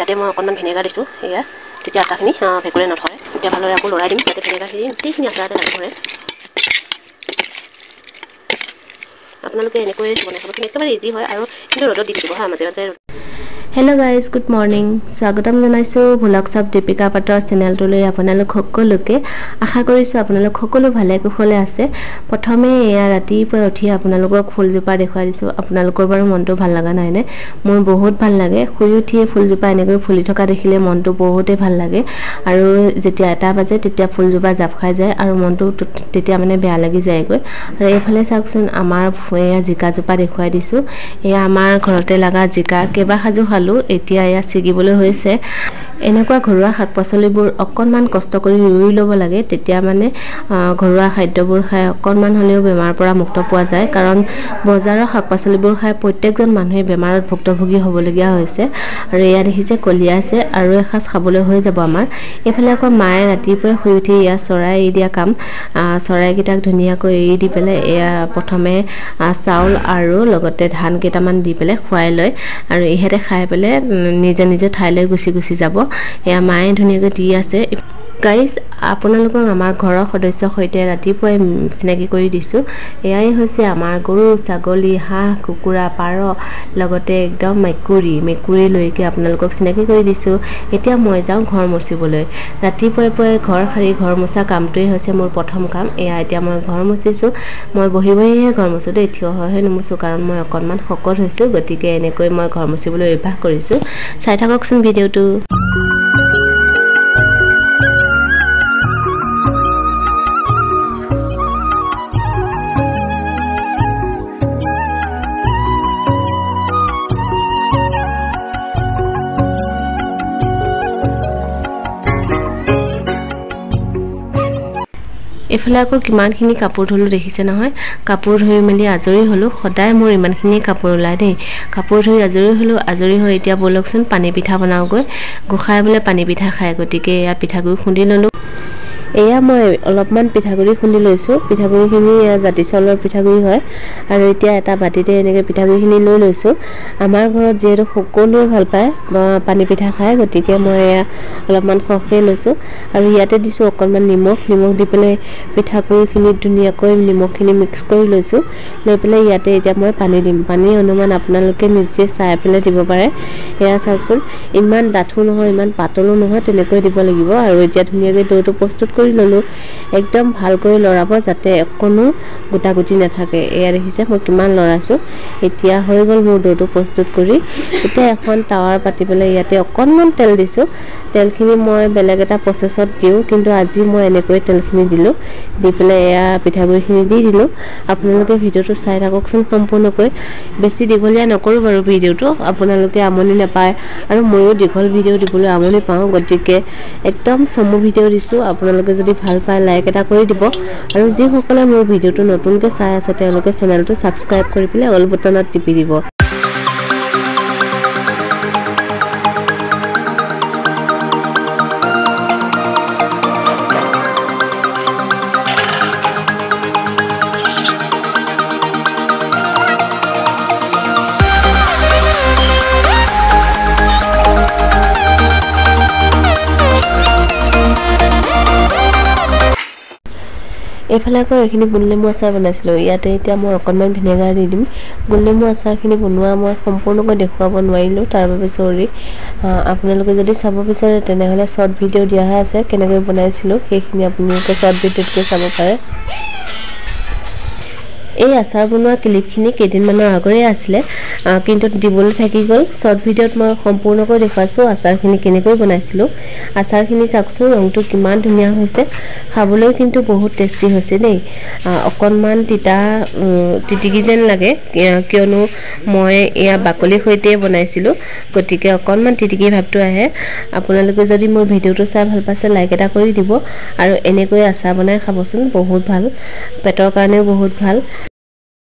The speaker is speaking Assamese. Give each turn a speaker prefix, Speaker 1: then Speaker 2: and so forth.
Speaker 1: ইয়াতে মই অকণমান ভিনেগাৰ দিছোঁ এয়া তেতিয়া আচাৰখিনি ভেঁকুৰে নধৰে এতিয়া ভালদৰে আকৌ লৰাই দিম যাতে ভিনেগাৰখিনি গোটেইখিনি আচাৰতে লাগি ধৰে আপোনালোকে এনেকৈ বনাই খাবচোন একেবাৰে ইজি হয় আৰু কিন্তু ৰ'দত দি দিব হা মাজে মাজে
Speaker 2: হেল্ল' গাইজ গুড মৰ্ণিং স্বাগতম জনাইছোঁ ভ্লগছ অফ দীপিকা পাটৰ চেনেলটোলৈ আপোনালোক সকলোকে আশা কৰিছোঁ আপোনালোক সকলো ভালে কুশলে আছে প্ৰথমে এয়া ৰাতিপুৱা উঠি আপোনালোকক ফুলজোপা দেখুৱাই দিছোঁ আপোনালোকৰ বাৰু মনটো ভাল লগা নাইনে মোৰ বহুত ভাল লাগে শুই উঠিয়ে ফুলজোপা এনেকৈ ফুলি থকা দেখিলে মনটো বহুতেই ভাল লাগে আৰু যেতিয়া 1 বাজে তেতিয়া ফুলজোপা জাপ খাই যায় আৰু মনটো তেতিয়া মানে বেয়া লাগি যায়গৈ আৰু এইফালে চাওকচোন আমাৰ এয়া জিকাজোপা দেখুৱাই দিছোঁ এয়া আমাৰ ঘৰতে লগা জিকা কেইবা সাজু এতিয়া এয়া ছিগিবলৈ হৈছে এনেকুৱা ঘৰুৱা শাক-পাচলিবোৰ অকণমান কষ্ট কৰি ৰুই ল'ব লাগে তেতিয়া মানে ঘৰুৱা খাদ্যবোৰ খাই অকণমান হ'লেও বেমাৰৰ পৰা মুক্ত পোৱা যায় কাৰণ বজাৰৰ শাক-পাচলিবোৰ খাই প্ৰত্যেকজন মানুহে বেমাৰত ভুক্তভোগী হ'বলগীয়া হৈছে আৰু এয়া দেখিছে কলিয়াছে আৰু এসাঁজ খাবলৈ হৈ যাব আমাৰ এইফালে আকৌ মায়ে ৰাতিপুৱাই শুই উঠি এয়া চৰাই এৰি দিয়া কাম চৰাইকেইটাক ধুনীয়াকৈ এৰি দি পেলাই এয়া প্ৰথমে চাউল আৰু লগতে ধান কেইটামান দি পেলাই খুৱাই লয় আৰু ইহেঁতে খাই পেলাই নিজে নিজে ঠাইলৈ গুচি যাব এয়া মায়ে ধুনীয়াকৈ দি আছে গাইজ আপোনালোকক আমাৰ ঘৰৰ সদস্যৰ সৈতে ৰাতিপুৱাই চিনাকি কৰি দিছোঁ এয়াই হৈছে আমাৰ গৰু ছাগলী হাঁহ কুকুৰা পাৰ লগতে একদম মেকুৰীলৈকে আপোনালোকক চিনাকি কৰি দিছোঁ এতিয়া মই যাওঁ ঘৰ মুচিবলৈ ৰাতিপুৱাই ঘৰ সাৰি ঘৰ মোচা কামটোৱেই হৈছে মোৰ প্ৰথম কাম এয়া এতিয়া মই ঘৰ মুচিছোঁ মই বহিহে ঘৰ মুচোঁ দেই থিয় হৈ নুমুচোঁ কাৰণ মই অকণমান শকত হৈছোঁ গতিকে এনেকৈ মই ঘৰ মুচিবলৈ অভ্যাস কৰিছোঁ চাই থাককচোন ভিডিঅ'টো এফালে আকৌ কিমানখিনি কাপোৰ ধুলো দেখিছে নহয় কাপোৰ ধুই মেলি আজৰি হ'লো সদায় মোৰ ইমানখিনি কাপোৰ ওলাই দেই কাপোৰ ধুই আজৰি হৈ এতিয়া বলকচোন পানী পিঠা বনাওগৈ গোখাই বোলে পানী পিঠা খায় গতিকে এয়া পিঠাগুড়ি খুন্দি ল'লো এয়া মই অলপমান পিঠাগুড়ি খুন্দি লৈছোঁ পিঠাগুড়িখিনি জাতি চাউলৰ পিঠাগুড়ি হয় আৰু এতিয়া এটা বাটিতে এনেকৈ পিঠাগুড়িখিনি লৈ লৈছোঁ আমাৰ ঘৰত যিহেতু সকলোৱে ভাল পায় পানী পিঠা খায় গতিকে মই এয়া অলপমান সৰহকৈ লৈছোঁ আৰু ইয়াতে দিছোঁ অকণমান নিমখ দি পেলাই পিঠাগুড়িখিনিত ধুনীয়াকৈ নিমখখিনি মিক্স কৰি লৈছোঁ লৈ পেলাই ইয়াতে এতিয়া মই পানী দিম পানীৰ অনুমান আপোনালোকে নিজে চাই পেলাই দিব পাৰে এয়া চাওকচোন ইমান ডাঠো নহয় ইমান পাতলো নহয় তেনেকৈ দিব লাগিব আৰু এতিয়া ধুনীয়াকৈ দৈটো প্ৰস্তুত কৰি ললোঁ একদম ভালকৈ লৰাব যাতে কোনো গোটাগুটি নাথাকে এয়া দেখিছে মই কিমান লৰাইছোঁ এতিয়া হৈ গ'ল মোৰ দৈটো প্ৰস্তুত কৰি এতিয়া এখন টাৱাৰ পাতি পেলাই ইয়াতে অকণমান তেল দিছোঁ তেলখিনি মই বেলেগ এটা প্ৰচেছত দিওঁ কিন্তু আজি মই এনেকৈ তেলখিনি দিলোঁ দি পেলাই এয়া পিঠাগুড়িখিনি দি দিলোঁ আপোনালোকে ভিডিঅ'টো চাই থাককচোন সম্পূৰ্ণকৈ বেছি দীঘলীয়া নকৰোঁ বাৰু ভিডিঅ'টো আপোনালোকে আমনি নাপায় আৰু ময়ো দীঘল ভিডিঅ' দিবলৈ আমনি পাওঁ গতিকে একদম চমু ভিডিঅ' দিছোঁ আপোনালোকে যদি ভাল পায় লাইক এটা কৰি দিব আৰু যিসকলে মোৰ ভিডিঅ'টো নতুনকৈ চাই আছে তেওঁলোকে চেনেলটো ছাবস্ক্ৰাইব কৰি পেলাই অল বটনত টিপি দিব এইফালে আকৌ এইখিনি গোলনেমু আচাৰ বনাইছিলোঁ ইয়াতে এতিয়া মই অকণমান ভিনেগাৰ দি দিম গোলনেমু আচাৰখিনি বনোৱা মই সম্পূৰ্ণকৈ দেখুৱাব নোৱাৰিলোঁ তাৰ বাবে চৰি আপোনালোকে যদি চাব বিচাৰে তেনেহ'লে শ্বৰ্ট ভিডিঅ' দিয়া আছে কেনেকৈ বনাইছিলোঁ সেইখিনি আপোনালোকে শ্বৰ্ট ভিডিঅ'তকৈ চাব পাৰে এই আচাৰ বনোৱা ক্লিপখিনি কেইদিনমানৰ আগৰে আছিলে কিন্তু দিবলৈ থাকি গ'ল শ্বৰ্ট ভিডিঅ'ত মই সম্পূৰ্ণকৈ দেখুৱাইছোঁ আচাৰখিনি কেনেকৈ বনাইছিলোঁ আচাৰখিনি চাওকচোন ৰংটো কিমান ধুনীয়া হৈছে খাবলৈ কিন্তু বহুত টেষ্টি হৈছে দেই অকণমান তিতিকি যেন লাগে কিয়নো মই এয়া বাকলিৰ সৈতে বনাইছিলোঁ গতিকে অকণমান তিতিকি ভাৱটো আহে আপোনালোকে যদি মোৰ ভিডিঅ'টো চাই ভাল পাইছে লাইক এটা কৰি দিব আৰু এনেকৈ আচাৰ বনাই খাবচোন বহুত ভাল পেটৰ কাৰণেও বহুত ভাল